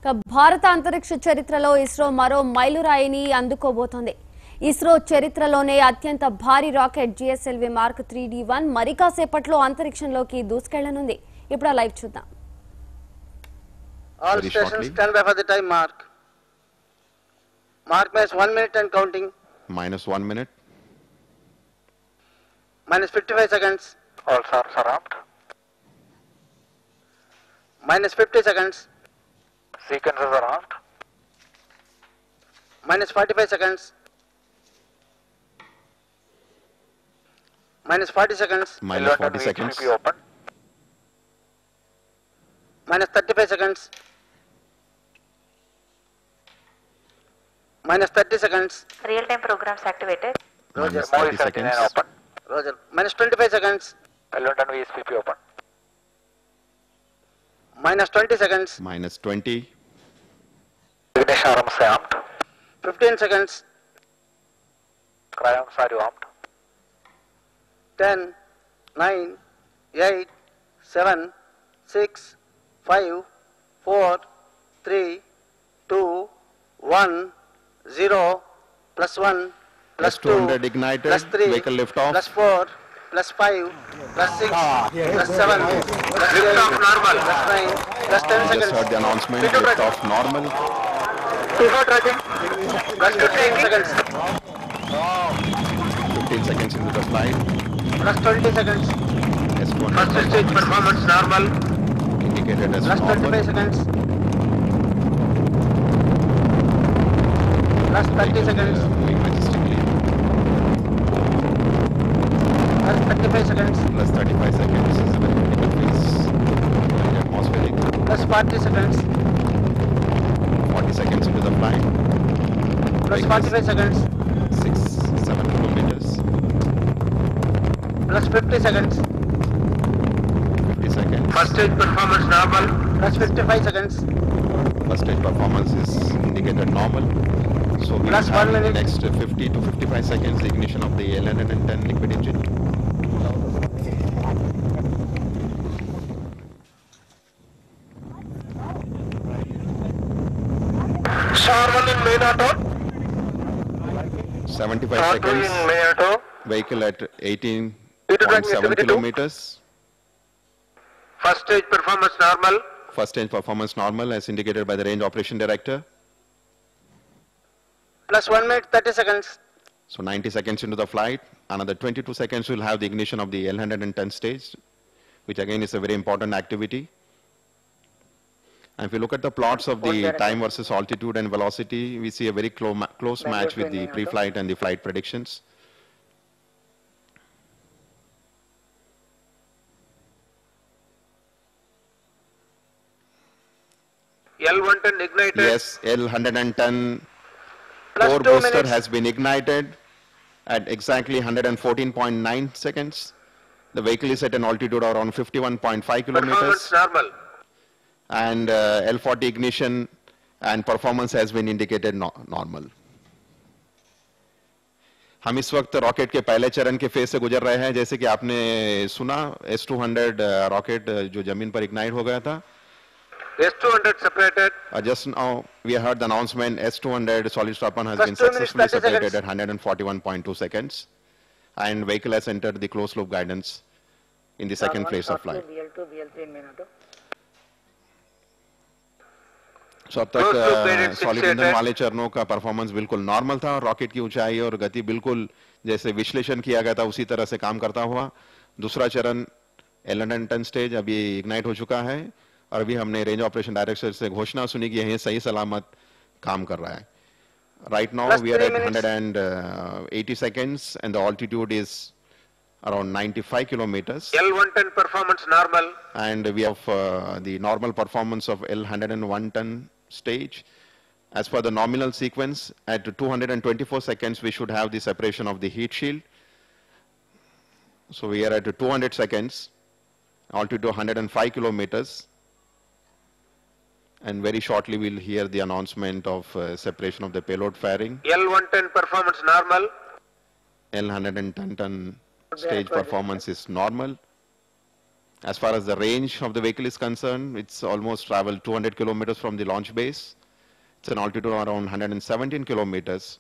భారత అంతరిక్ష చరిత్రలో ఇస్రో మరో మైలురాయిని అందుకోబోతోంది. ఇస్రో చరిత్రలోనే అత్యంత భారీ రాకెట్ జిఎస్ఎల్వి మార్క్ 3D1 మరి కాసేపట్లో అంతరిక్షంలోకి దూసుకెళ్లనుంది. ఇప్పుడు లైవ్ చూద్దాం. All stations stand by for the time mark. Mark minus 1 minute and counting. Minus 1 minute. Minus 55 seconds. All stars are armed. Minus 50 seconds. Sequences are armed. Minus 45 seconds. Minus 40 seconds. Minus 40 seconds. VHP open. Minus 35 seconds. Minus 30 seconds. Real-time programs activated. Roger. Minus 30 Movie 79 seconds. open. Roger. Minus 25 seconds. L1 VSPP open. Minus 20 seconds. Minus 20. Ignition arms armed. 15 seconds. Cryons are you armed? 10, 9, 8, 7, 6, 5, 4, 3, 2, 1, 0, plus 1, plus 2, S200 ignited, plus 3, vehicle liftoff. plus 4, plus 5, plus 6, plus 7, plus 8, plus 9, plus 10 Just seconds. heard the announcement, Video liftoff normal. Plus 15 seconds. 15 seconds into the flight. Plus 20 seconds. S200 First stage performance normal. indicated as Plus 25 normal. seconds. Plus 30 seconds. Moving majestically. Plus 35 seconds. Plus 35 seconds is a very critical phase. Very atmospheric. Plus 40 seconds. 40 seconds into the flight. Plus Vehicle is 45 seconds. 6-7 kilometers. Plus 50 seconds. 50 seconds. First stage performance normal. Plus 55 seconds. First stage performance is indicated normal. So we Plus have 1 in the minute. next 50 to 55 seconds the ignition of the L110 liquid engine. Normal in main auto. 75 Auto seconds. in main auto. Vehicle at Activity 18.7 2. kilometers. First stage performance normal. First stage performance normal as indicated by the range operation director. Plus 1 minute 30 seconds. So 90 seconds into the flight, another 22 seconds we'll have the ignition of the L110 stage, which again is a very important activity. And if you look at the plots of the time versus altitude and velocity, we see a very close match with the pre-flight and the flight predictions. L110 ignited. Yes, L110 Plus core 2 booster minutes. has been ignited at exactly 114.9 seconds. The vehicle is at an altitude of around 51.5 kilometers. normal. And L40 ignition and performance has been indicated normal. हम इस वक्त rocket के पहले चरण के phase से गुजर रहे हैं. जैसे कि आपने सुना, S200 रॉकेट जो जमीन पर इग्नाइट हो गया था. S200 separated. Just now we heard the announcement, S200 solid start has Plus been 2 minutes, successfully 30 separated seconds. at 141.2 seconds. And vehicle has entered the closed loop guidance in the second phase of flight. BL2, BL3 in main auto. So अब Closed loop तक guidance solid fixated. Engine वाले चरणों का performance बिल्कुल normal था और rocket की ऊंचाई और गति बिल्कुल जैसे विश्लेषण किया गया था उसी तरह से काम करता हुआ. दूसरा चरण L110 स्टेज अभी इग्नाइट हो चुका है और अभी हमने रेंज ऑपरेशन डायरेक्टर से घोषणा सुनी कि यह सही सलामत काम कर रहा है. Right now Plus we are 3 at minutes. 180 seconds and the altitude is around 95 kilometers. L110 performance normal. And we have the normal performance of L110 stage. As per the nominal sequence, at 224 seconds, we should have the separation of the heat shield. So we are at 200 seconds, altitude 105 kilometers. And very shortly, we'll hear the announcement of separation of the payload fairing. L110 performance normal. L110 stage performance is normal. As far as the range of the vehicle is concerned, it's almost traveled 200 kilometers from the launch base. It's an altitude of around 117 kilometers.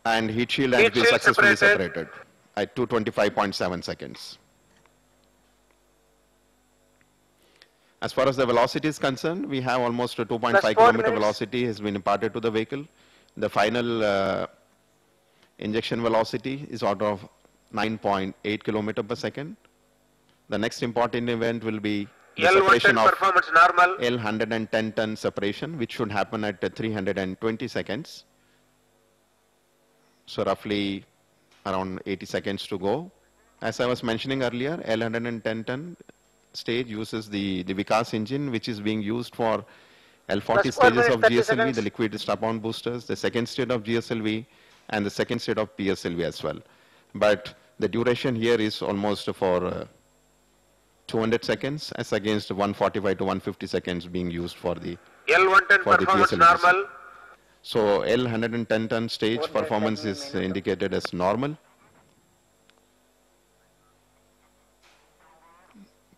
And heat shield has Heat been shield successfully separated. separated at 225.7 seconds. As far as the velocity is concerned, we have almost a 2.5 Plus 4 kilometer minutes. velocity has been imparted to the vehicle. The final injection velocity is order of 9.8 kilometer per second. The next important event will be the separation L110 of performance normal. L110 ton separation, which should happen at 320 seconds. So roughly around 80 seconds to go. As I was mentioning earlier, L110 ton stage uses the Vikas engine, which is being used for L40 Plus 4 stages of minutes, 30 GSLV, seconds. the liquid strap-on boosters, the second stage of GSLV, and the second stage of PSLV as well. But the duration here is almost for 200 seconds as against 145 to 150 seconds being used for the L110 For the performance PSLV. normal. So L110 ton stage 4 minutes, performance 30 is minutes. indicated as normal.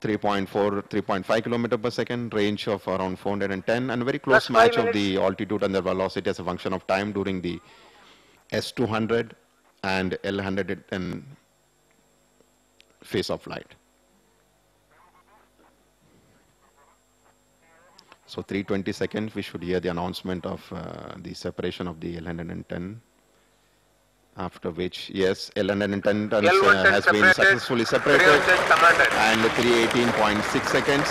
3.5 kilometer per second, range of around 410, and very close Plus 5 match of minutes. the altitude and the velocity as a function of time during the S200 and L110 phase of flight. So 320 seconds, we should hear the announcement of the separation of the L110. After which, yes, L110 tons L110 has been successfully separated, Rear commanded. and 318.6 seconds.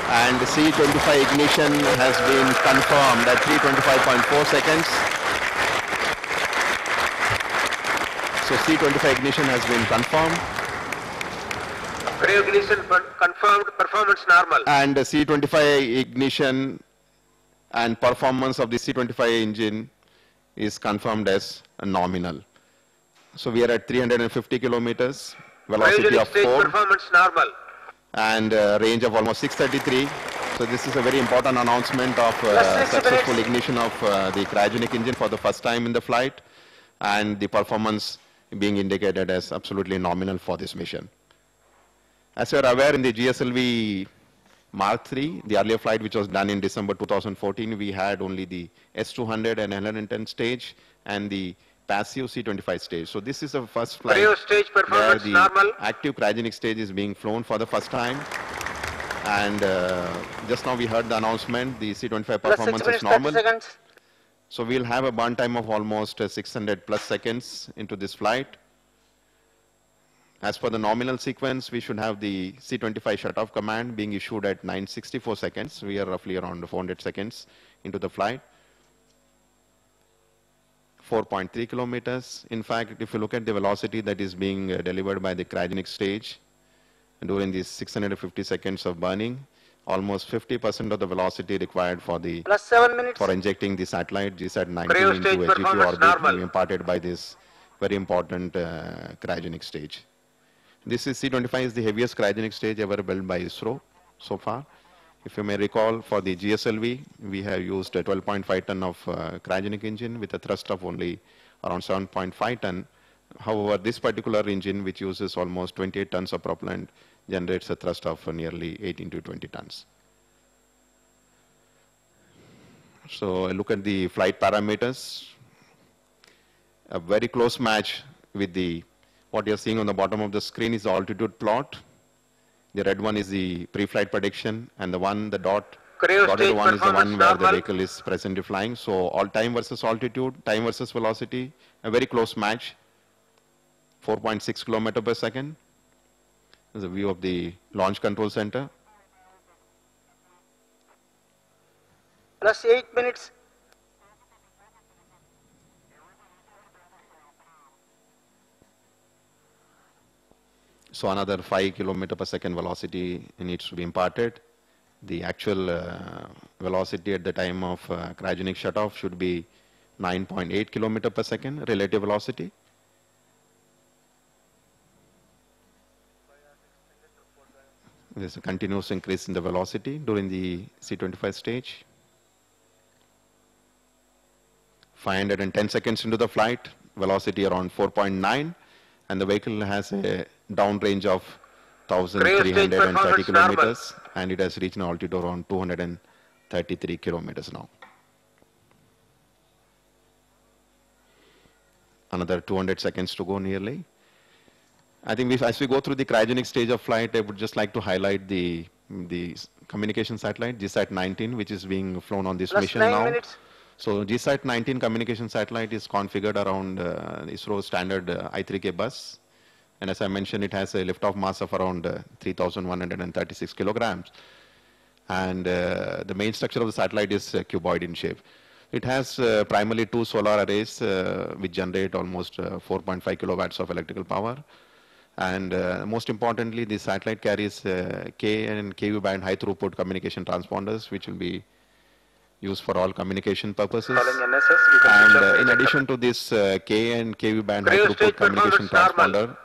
And C25 ignition has been confirmed at 325.4 seconds. So C25 ignition has been confirmed. Rear ignition confirmed. Performance normal. And the C25 ignition and performance of the C25 engine is confirmed as nominal. So we are at 350 kilometers, velocity Cryogenic of stage 4, performance normal. and range of almost 633. So this is a very important announcement of Plus 6 successful minutes. ignition of the cryogenic engine for the first time in the flight, and the performance being indicated as absolutely nominal for this mission. As you are aware, in the GSLV Mark III, the earlier flight which was done in December 2014, we had only the S200 and L110 stage and the passive C25 stage. So this is the first flight Cryo stage where performance the normal. active cryogenic stage is being flown for the first time. And just now we heard the announcement, the C25 Plus 6 performance minutes, is 30 normal. seconds. So we'll have a burn time of almost 600 plus seconds into this flight. As per the nominal sequence, we should have the C25 shut-off command being issued at 964 seconds. We are roughly around 400 seconds into the flight. 4.3 kilometers. In fact, if you look at the velocity that is being delivered by the cryogenic stage during these 650 seconds of burning, almost 50% of the velocity required for the Plus 7 minutes. for injecting the satellite GSAT-19 Cryo into stage a G2 performance orbit normal. will be imparted by this very important cryogenic stage. This is C25 is the heaviest cryogenic stage ever built by ISRO so far. If you may recall, for the GSLV, we have used a 12.5 ton of cryogenic engine with a thrust of only around 7.5 ton. However, this particular engine, which uses almost 28 tons of propellant, generates a thrust of nearly 18 to 20 tons. So look at the flight parameters. A very close match with the, what you're seeing on the bottom of the screen is the altitude plot. The red one is the pre-flight prediction, and the one, the dotted Cryo one is the one performance where the normal. vehicle is presently flying. So all time versus altitude, time versus velocity, a very close match. 4.6 kilometer per second. This is a view of the launch control center. Plus 8 minutes. So another 5 kilometer per second velocity needs to be imparted. The actual velocity at the time of cryogenic shutoff should be 9.8 kilometer per second relative velocity. There's a continuous increase in the velocity during the C25 stage. 510 seconds into the flight, velocity around 4.9. and the vehicle has a downrange of Cruise stage 1,330 performance kilometers, and it has reached an altitude around 233 kilometers now. Another 200 seconds to go nearly. I think as we go through the cryogenic stage of flight, I would just like to highlight the communication satellite, GSAT-19, which is being flown on this Plus mission 9 now. minutes. So GSAT-19 communication satellite is configured around ISRO standard I3K bus. And as I mentioned, it has a liftoff mass of around 3,136 kilograms. And the main structure of the satellite is cuboid in shape. It has primarily 2 solar arrays which generate almost 4.5 kilowatts of electrical power. And most importantly, the satellite carries K and KU band high throughput communication transponders, which will be used for all communication purposes. Calling NSS, you can switch And off in the addition to this K and KU band high Cruise throughput stage communication performance normal. transponder,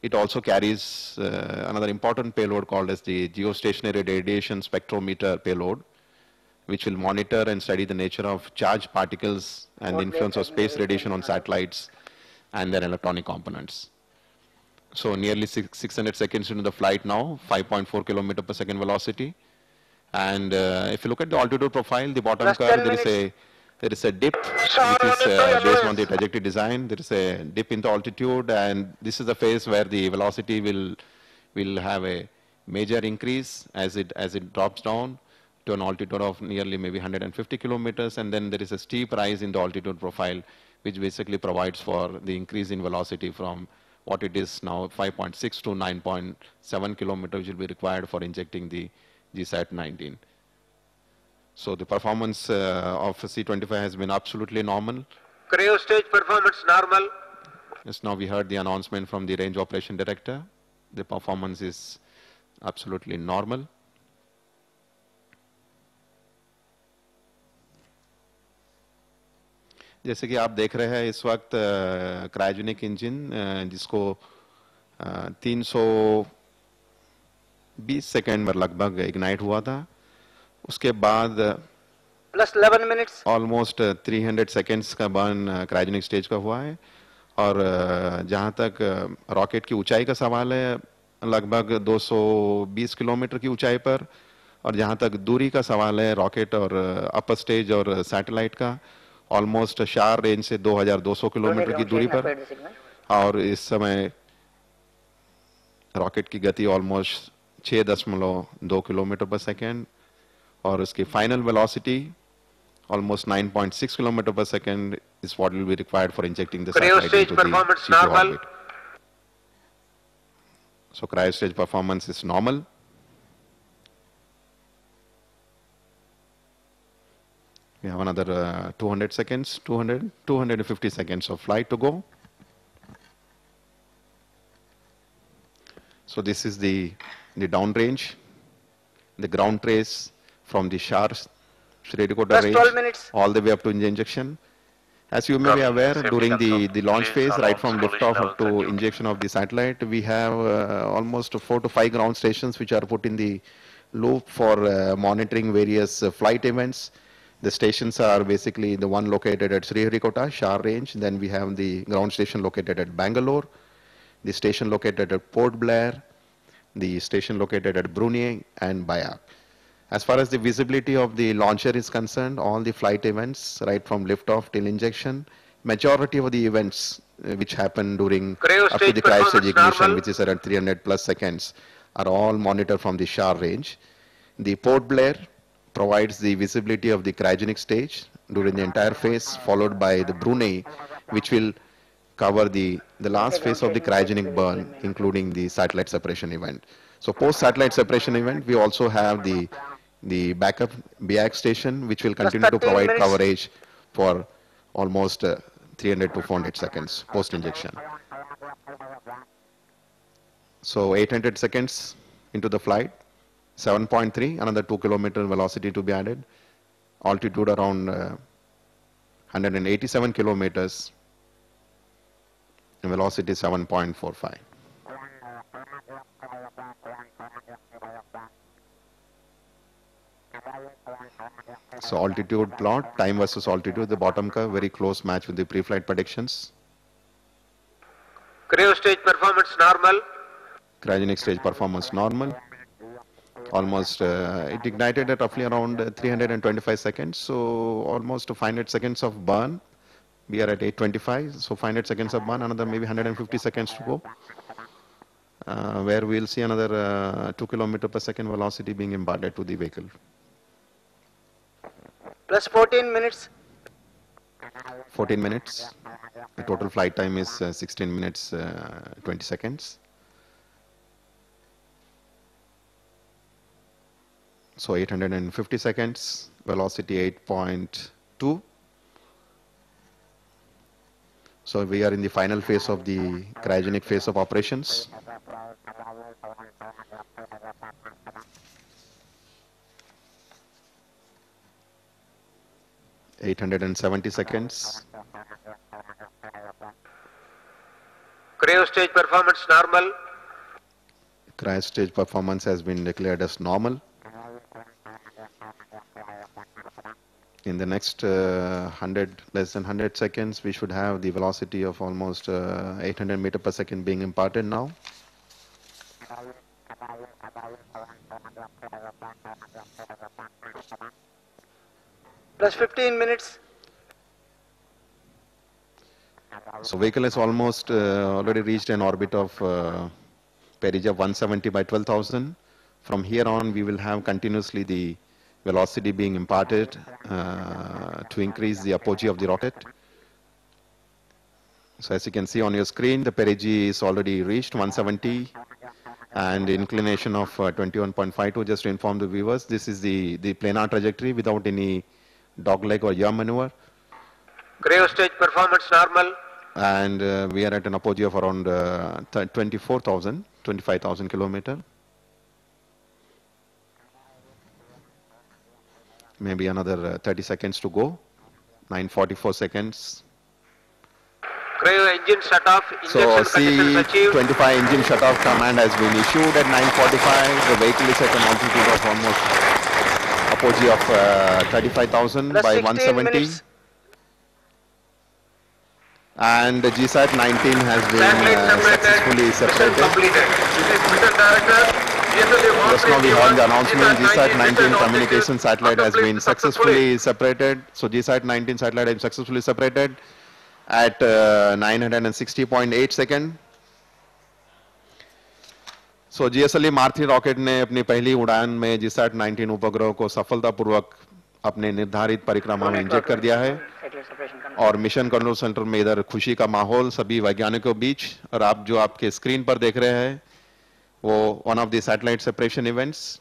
it also carries another important payload called as the geostationary radiation spectrometer payload, which will monitor and study the nature of charged particles and the influence of space radiation on satellites and their electronic components. So nearly 600 seconds into the flight now, 5.4 kilometer per second velocity. And if you look at the altitude profile, the bottom Plus curve, 10 there is a dip, which is based on the trajectory design. There is a dip in the altitude, and this is the phase where the velocity will have a major increase as it drops down to an altitude of nearly maybe 150 kilometers, and then there is a steep rise in the altitude profile, which basically provides for the increase in velocity from what it is now 5.6 to 9.7 kilometers, which will be required for injecting the GSAT-19. So the performance of C-25 has been absolutely normal. Cruise stage performance normal. Yes, now we heard the announcement from the range operation director. The performance is absolutely normal. जैसे कि आप देख रहे हैं इस वक्त cryogenic engine जिसको 320 second में लगभग इग्नाइट हुआ था, उसके बाद Plus 11 minutes. ऑलमोस्ट 300 सेकंड्स का बर्न क्रायोजेनिक स्टेज का हुआ है. और जहां तक रॉकेट की ऊंचाई का सवाल है, लगभग 220 किलोमीटर की ऊंचाई पर, और जहां तक दूरी का सवाल है रॉकेट और अपर स्टेज और सैटेलाइट का, ऑलमोस्ट शार रेंज से 2200 किलोमीटर की दूरी पर, और इस समय रॉकेट की गति ऑलमोस्ट 6.2 किलोमीटर पर सेकेंड, और उसकी final velocity almost 9.6 kilometer per second is what will be required for injecting the Cryo satellite stage into the performance C2 normal. orbit. So cryo stage performance is normal. We have another 200 seconds, 250 seconds of flight to go. So this is the downrange, the ground trace from the SHAR Sriharikota Plus range 12 minutes. all the way up to injection. As you may be aware, during the launch phase, right from liftoff up to injection of the satellite, we have almost 4 to 5 ground stations which are put in the loop for monitoring various flight events. The stations are basically the one located at Sriharikota, SHAR range. Then we have the ground station located at Bangalore, the station located at Port Blair, the station located at Brunei and Bayak. As far as the visibility of the launcher is concerned, all the flight events, right from liftoff till injection, majority of the events which happen during Cryo up to stage the cryo stage performance ignition, normal. which is around 300 plus seconds, are all monitored from the SHAR range. The Port Blair provides the visibility of the cryogenic stage during the entire phase, followed by the Brunei, which will cover the last phase of the cryogenic burn, including the satellite separation event. So post-satellite separation event, we also have the backup BIAC station, which will continue to 13 provide minutes. coverage for almost 300 to 400 seconds post-injection. So 800 seconds into the flight, 7.3, another 2 kilometer velocity to be added, altitude around 187 kilometers, and velocity 7.45. So altitude plot, time versus altitude, the bottom curve, very close match with the pre-flight predictions. Cryo stage performance normal. Cryogenic stage performance normal. Almost it ignited at roughly around 325 seconds, so almost 500 seconds of burn. We are at 825, so 500 seconds of burn, another maybe 150 seconds to go, where we'll see another 2 km per second velocity being imparted to the vehicle. Plus 14 minutes. 14 minutes. The total flight time is 16 minutes 20 seconds. So 850 seconds, velocity 8.2. So we are in the final phase of the cryogenic phase of operations. (870 seconds). Cryo stage performance normal. Cryo stage performance has been declared as normal. In the next less than 100 seconds, we should have the velocity of almost 800 meters per second being imparted now. Plus 15 minutes. So vehicle has almost already reached an orbit of perigee of 170 by 12,000. From here on, we will have continuously the velocity being imparted to increase the apogee of the rocket. So as you can see on your screen, the perigee is already reached 170 and inclination of 21.52. Just to inform the viewers, this is the planar trajectory without any dogleg or yaw maneuver. Cryo stage performance normal. And we are at an apogee of around 25,000 kilometers. Maybe another 30 seconds to go. 944 seconds. Cryo engine shut off. So C-25 engine shut off command has been issued at 9:45. The vehicle is at an altitude of almost apogee of 35,000 by 170. Minutes. And the GSAT-19 has been successfully separated. Just now we heard the announcement, GSAT-19 communication satellite has been successfully separated. So GSAT-19 satellite has been successfully separated at 960.8 seconds. So GSLV Mark 3 rocket ने अपनी पहली उड़ान में GSAT-19 उपग्रह को सफलतापूर्वक अपने निर्धारित परिक्रमा में इंजेक्ट कर दिया है और मिशन कंट्रोल सेंटर में इधर खुशी का माहौल सभी वैज्ञानिकों के बीच। और आप जो आपके स्क्रीन पर देख रहे हैं वो one of the satellite separation events